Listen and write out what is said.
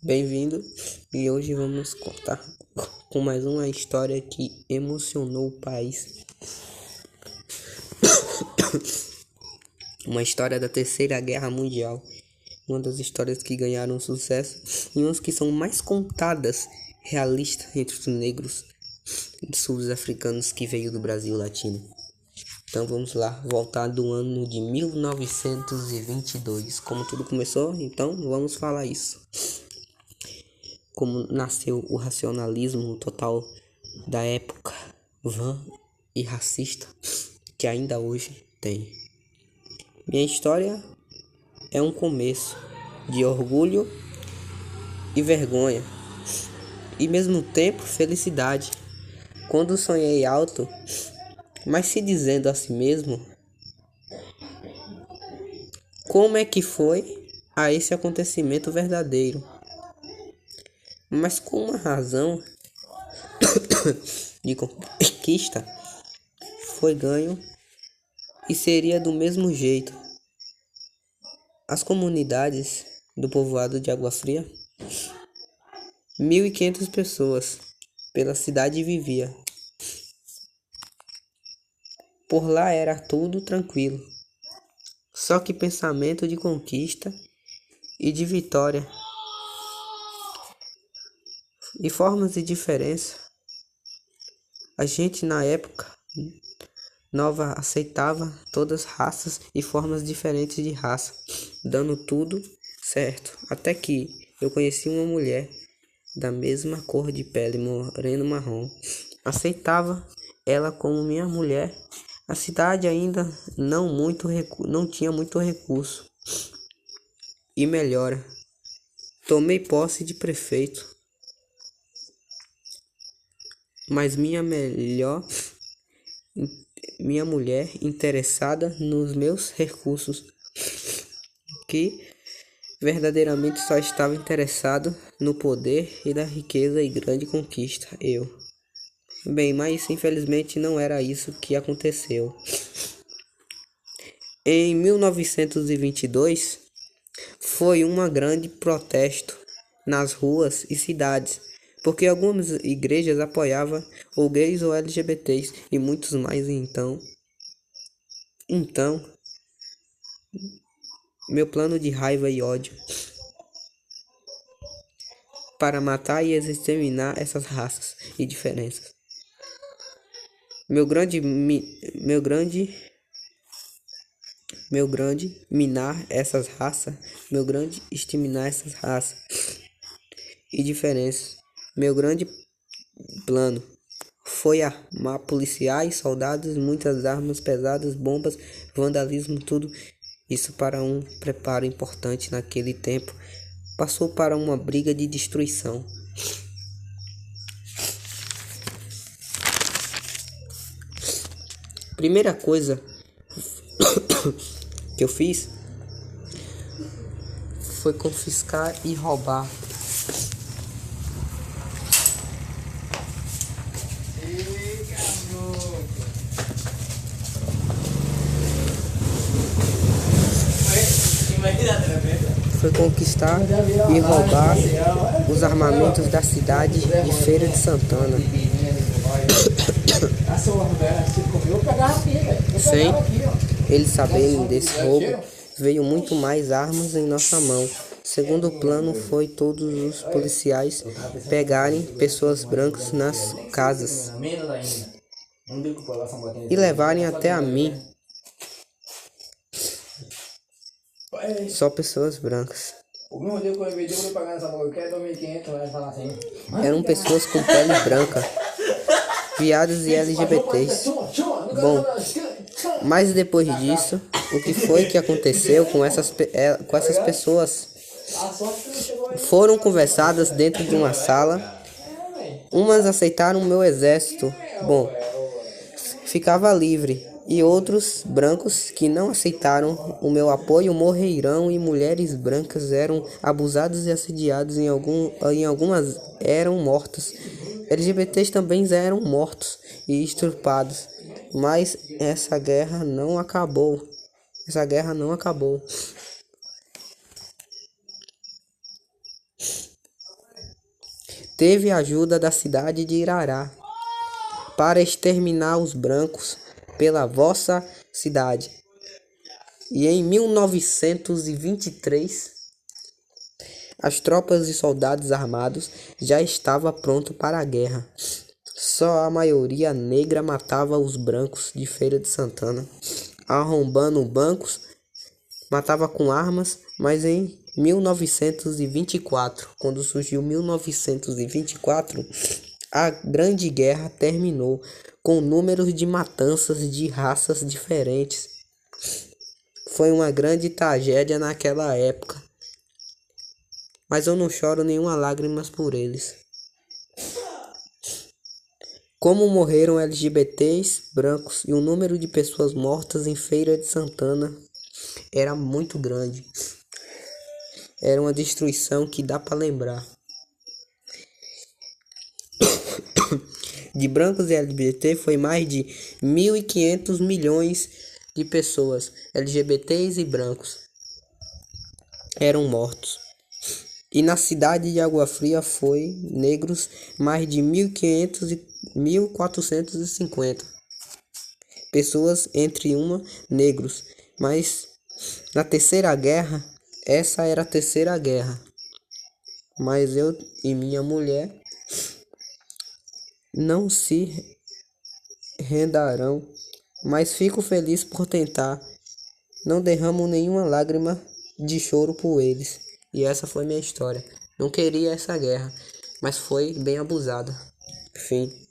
Bem-vindo e hoje vamos contar com mais uma história que emocionou o país. Uma história da Terceira Guerra Mundial, uma das histórias que ganharam sucesso e umas que são mais contadas, realistas entre os negros e sul-africanos que veio do Brasil Latino. Então vamos lá, voltar do ano de 1922, como tudo começou, então vamos falar isso. Como nasceu o racionalismo total da época, vã e racista, que ainda hoje tem. Minha história é um começo de orgulho e vergonha, e mesmo tempo felicidade. Quando sonhei alto, mas se dizendo a si mesmo, como é que foi a esse acontecimento verdadeiro? Mas com uma razão de conquista foi ganho e seria do mesmo jeito. As comunidades do povoado de Água Fria, 1.500 pessoas pela cidade vivia. Por lá era tudo tranquilo, só que pensamento de conquista e de vitória e formas de diferença. A gente na época nova aceitava todas as raças e formas diferentes de raça, dando tudo certo. Até que eu conheci uma mulher da mesma cor de pele, moreno marrom. Aceitava ela como minha mulher. A cidade ainda não tinha muito recurso. E melhora. Tomei posse de prefeito. Mas minha mulher interessada nos meus recursos, que verdadeiramente só estava interessado no poder e da riqueza e grande conquista, eu. Bem, mas infelizmente não era isso que aconteceu. Em 1922, foi um grande protesto nas ruas e cidades, porque algumas igrejas apoiavam ou gays ou LGBTs e muitos mais Então, meu plano de raiva e ódio para matar e exterminar essas raças e diferenças. Meu grande minar essas raças, meu grande exterminar essas raças e diferenças. Meu grande plano foi armar policiais, soldados, muitas armas pesadas, bombas, vandalismo, tudo isso para um preparo importante naquele tempo. Passou para uma briga de destruição. Primeira coisa que eu fiz foi confiscar e roubar. Foi conquistar e roubar os armamentos da cidade de Feira de Santana. Sem eles saberem desse roubo, veio muito mais armas em nossa mão. Segundo plano foi todos os policiais pegarem pessoas brancas nas casas e levarem até a mim. Só pessoas brancas. Eram pessoas com pele branca, viados e LGBTs. Bom, mas depois disso, o que foi que aconteceu com essas pessoas? Foram conversadas dentro de uma sala. Umas aceitaram o meu exército. Bom, ficava livre. E outros brancos que não aceitaram o meu apoio morreram, e mulheres brancas eram abusadas e assediadas, em algumas eram mortas. LGBTs também eram mortos e estrupados. Mas essa guerra não acabou. teve a ajuda da cidade de Irará para exterminar os brancos pela vossa cidade. E em 1923, as tropas e soldados armados já estavam prontos para a guerra. Só a maioria negra matava os brancos de Feira de Santana, arrombando bancos, matava com armas, mas em 1924, quando surgiu 1924, a Grande Guerra terminou com números de matanças de raças diferentes. Foi uma grande tragédia naquela época, mas eu não choro nenhuma lágrima por eles. Como morreram LGBTs brancos e o número de pessoas mortas em Feira de Santana era muito grande. Era uma destruição que dá para lembrar. De brancos e LGBT foi mais de 1.500 milhões de pessoas, LGBTs e brancos, eram mortos. E na cidade de Água Fria foi negros mais de 1.500 e 1.450 pessoas, entre uma negros. Mas na terceira guerra, essa era a terceira guerra. Mas eu e minha mulher não se rendarão, mas fico feliz por tentar. Não derramo nenhuma lágrima de choro por eles. E essa foi minha história. Não queria essa guerra, mas foi bem abusada. Fim.